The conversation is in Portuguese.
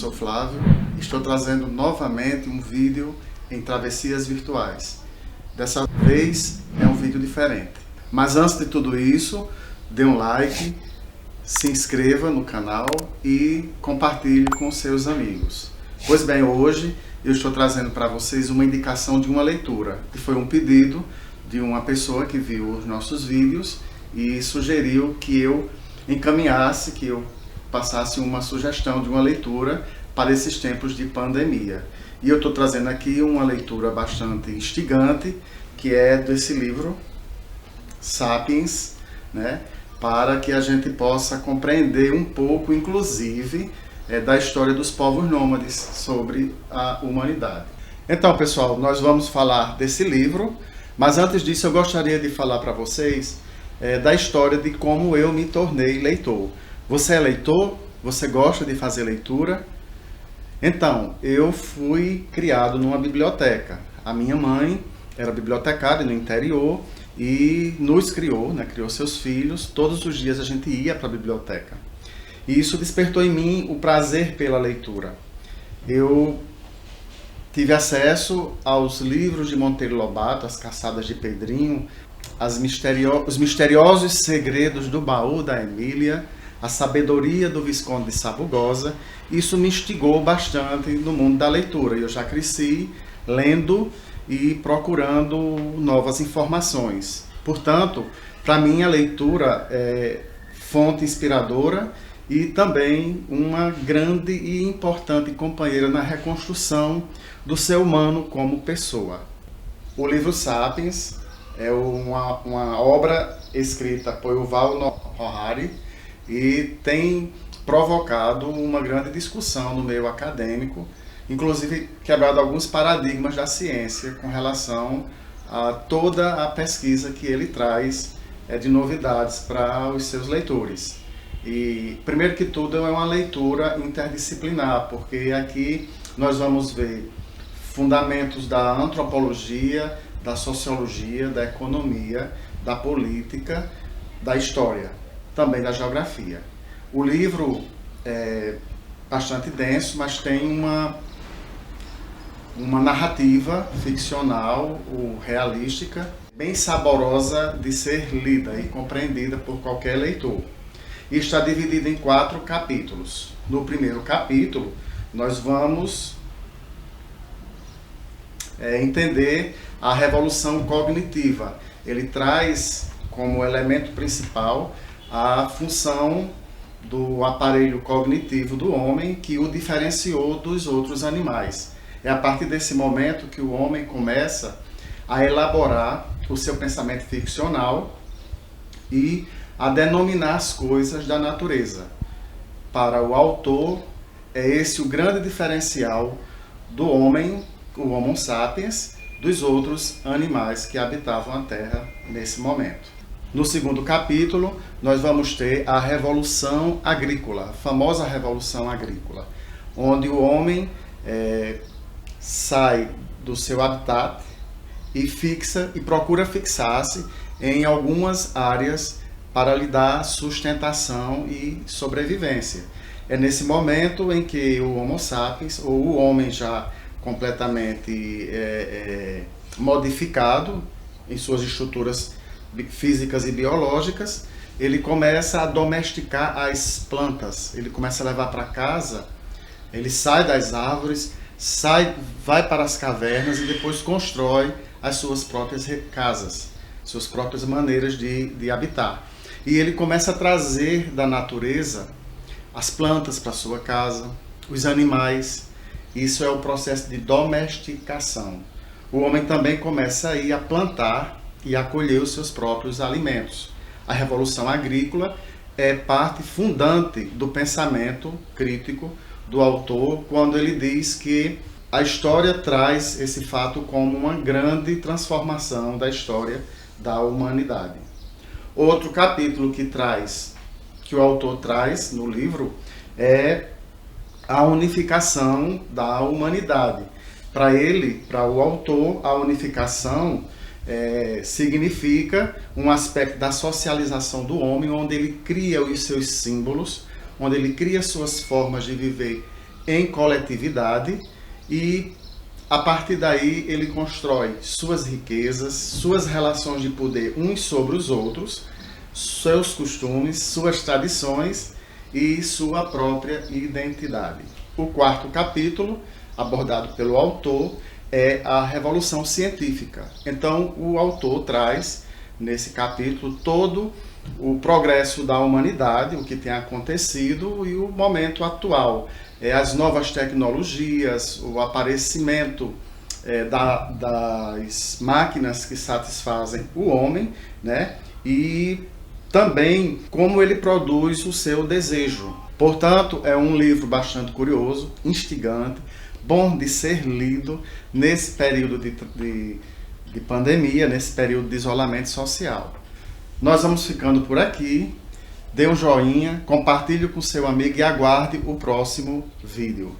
sou Flávio e estou trazendo novamente um vídeo em travessias virtuais. Dessa vez é um vídeo diferente. Mas antes de tudo isso, dê um like, se inscreva no canal e compartilhe com seus amigos. Pois bem, hoje eu estou trazendo para vocês uma indicação de uma leitura, que foi um pedido de uma pessoa que viu os nossos vídeos e sugeriu que eu encaminhasse, que eu passasse uma sugestão de uma leitura para esses tempos de pandemia. E eu estou trazendo aqui uma leitura bastante instigante, que é desse livro, Sapiens, né? Para que a gente possa compreender um pouco, inclusive, da história dos povos nômades sobre a humanidade. Então, pessoal, nós vamos falar desse livro, mas antes disso eu gostaria de falar para vocês da história de como eu me tornei leitor. Você é leitor? Você gosta de fazer leitura? Então, eu fui criado numa biblioteca. A minha mãe era bibliotecária no interior e nos criou, né? Criou seus filhos. Todos os dias a gente ia para a biblioteca. E isso despertou em mim o prazer pela leitura. Eu tive acesso aos livros de Monteiro Lobato, As Caçadas de Pedrinho, os misteriosos segredos do baú da Emília, A Sabedoria do Visconde de Sabugosa. Isso me instigou bastante no mundo da leitura. Eu já cresci lendo e procurando novas informações. Portanto, para mim a leitura é fonte inspiradora e também uma grande e importante companheira na reconstrução do ser humano como pessoa. O livro Sapiens é uma obra escrita por Yuval Noah Harari e tem provocado uma grande discussão no meio acadêmico, inclusive quebrado alguns paradigmas da ciência com relação a toda a pesquisa que ele traz de novidades para os seus leitores. E, primeiro que tudo, é uma leitura interdisciplinar, porque aqui nós vamos ver fundamentos da antropologia, da sociologia, da economia, da política, da história, também da geografia. O livro é bastante denso, mas tem uma narrativa ficcional, realística, bem saborosa de ser lida e compreendida por qualquer leitor. E está dividido em 4 capítulos. No primeiro capítulo, nós vamos entender a revolução cognitiva. Ele traz como elemento principal a função do aparelho cognitivo do homem que o diferenciou dos outros animais. É a partir desse momento que o homem começa a elaborar o seu pensamento ficcional e a denominar as coisas da natureza. Para o autor, é esse o grande diferencial do homem, o Homo sapiens, dos outros animais que habitavam a Terra nesse momento. No segundo capítulo, nós vamos ter a Revolução Agrícola, a famosa Revolução Agrícola, onde o homem sai do seu habitat e procura fixar-se em algumas áreas para lhe dar sustentação e sobrevivência. É nesse momento em que o Homo sapiens, ou o homem já completamente modificado em suas estruturas físicas e biológicas, ele começa a domesticar as plantas, ele começa a levar para casa, ele sai das árvores, vai para as cavernas e depois constrói as suas próprias casas, suas próprias maneiras de habitar. E ele começa a trazer da natureza as plantas para sua casa, os animais. Isso é o processo de domesticação. O homem também começa aí a plantar e a colher os seus próprios alimentos. A Revolução Agrícola é parte fundante do pensamento crítico do autor, quando ele diz que a história traz esse fato como uma grande transformação da história da humanidade. Outro capítulo que o autor traz no livro é a unificação da humanidade. Para ele, para o autor, a unificação significa um aspecto da socialização do homem, onde ele cria os seus símbolos, onde ele cria suas formas de viver em coletividade e a partir daí ele constrói suas riquezas, suas relações de poder uns sobre os outros, seus costumes, suas tradições e sua própria identidade. O quarto capítulo, abordado pelo autor, é a Revolução Científica. Então, o autor traz, nesse capítulo, todo o progresso da humanidade, o que tem acontecido e o momento atual. As novas tecnologias, o aparecimento das máquinas que satisfazem o homem, né? E também como ele produz o seu desejo. Portanto, é um livro bastante curioso, instigante, bom de ser lido nesse período de pandemia, nesse período de isolamento social. Nós vamos ficando por aqui. Dê um joinha, compartilhe com seu amigo e aguarde o próximo vídeo.